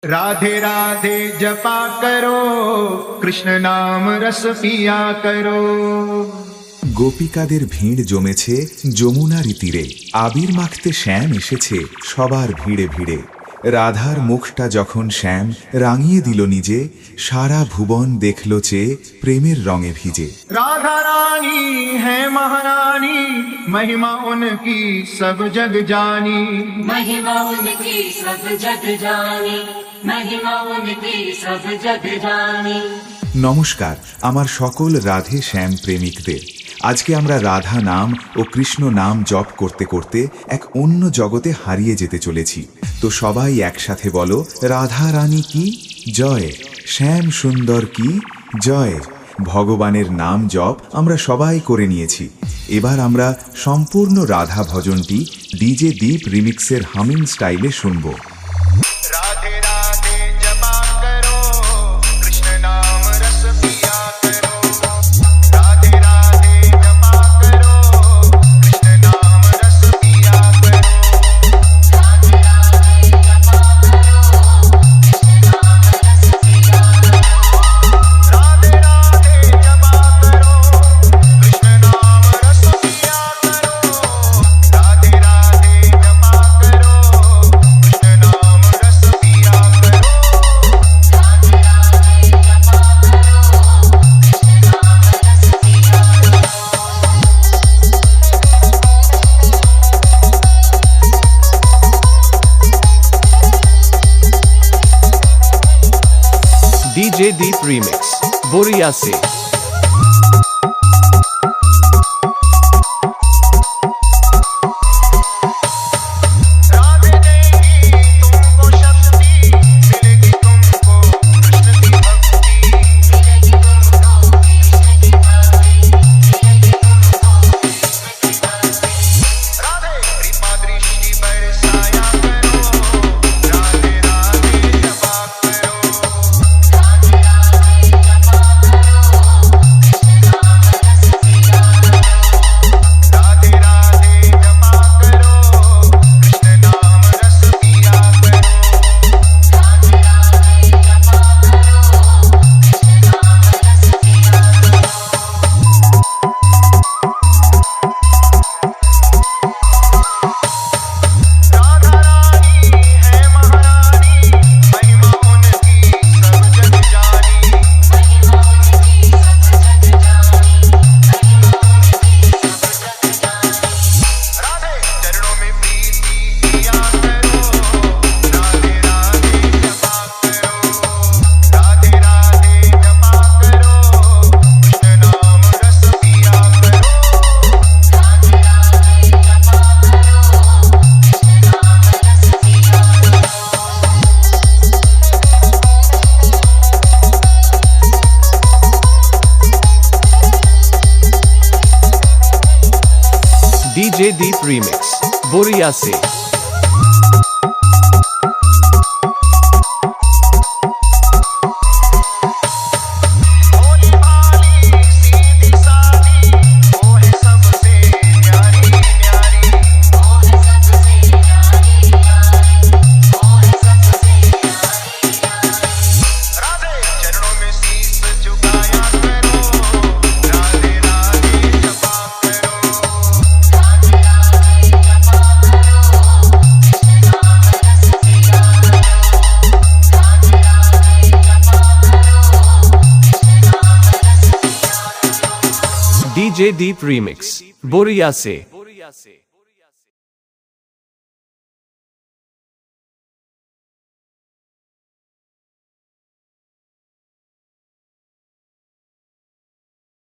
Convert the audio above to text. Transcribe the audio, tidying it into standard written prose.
राधे राधे जपा करो, कृष्ण नाम रस पिया करो। গোপিকাদের ভিড় জমেছে যমুনারই তীরে, আবির মাখতে শ্যাম এসেছে সবার ভিড়ে ভিড়ে। রাধার মুখটা যখন শ্যাম রাঙিয়ে দিল নিজে, সারা ভুবন দেখল চেয়ে প্রেমের রঙে ভিজে। राधा रानी है महारानी, महिमा उनकी सब जग जानी। महिमा उनकी सब जग जानी, महिमा उनकी सब जग जानी। নমস্কার আমার সকল রাধে শ্যাম প্রেমিকদের। আজকে আমরা রাধা নাম ও কৃষ্ণ নাম জপ করতে করতে এক অন্য জগতে হারিয়ে যেতে চলেছি। তো সবাই একসাথে বলো, রাধা রানী কি জয়, শ্যাম সুন্দর কি জয়। ভগবানের নাম জপ আমরা সবাই করে নিয়েছি। এবার আমরা সম্পূর্ণ রাধা ভজনটি ডিজে দীপ রিমিক্সের হামিং স্টাইলে শুনব। राधे राधे जपा करो, कृष्ण नाम रस पिया करो। राधे राधे जपा करो, कृष्ण नाम रस पिया करो। राधे राधे जपा करो, कृष्ण नाम रस पिया करो। राधे राधे जपा करो, कृष्ण नाम रस पिया करो। राधे राधे जपा करो, कृष्ण नाम रस पिया करो। राधे राधे जपा करो, कृष्ण नाम रस पिया डीजे दीप रीमिक्स बोरिया से। राधे देगी तुमको शक्ति, मिलेगी तुमको कृष्ण की भक्ति। मिलेगी तुमको कृष्ण की भक्ति, मिलेगी तुमको कृष्ण की भक्ति। राधे कृपा दृष्टि बरसाया करो, राधे राधे जपा करो। राधे राधे जपा करो, कृष्ण नाम रस पिया करो। राधे राधे जपा करो, कृष्ण नाम रस पिया करो। राधे राधे जपा करो, कृष्ण नाम रस पिया करो। राधा रानी है महारानी, महिमा उनकी सब जग जानी। महिमा उनकी सब जग जानी, महिमा उनकी सब जग जानी। राधे चरणों में प्रीति किया करो, राधे राधे जपा करो। राधे राधे जपा करो, कृष्ण नाम रस पिया करो। राधे राधे जपा करो, कृष्ण नाम रस पिया करो। डीजे दीप रीमिक्स बोरिया से। भोली भाली सीधी सादी, वो है सबसे प्यारी प्यारी। वो है सबसे प्यारी प्यारी, वो है सबसे प्यारी प्यारी। राधे चरणों में शीश झुकाया करो, राधे राधे जपा करो। राधे राधे जपा करो, कृष्ण नाम रस पिया करो। राधे राधे जपा करो, कृष्ण नाम रस पिया करो। डीजे दीप रीमिक्स बोरिया से।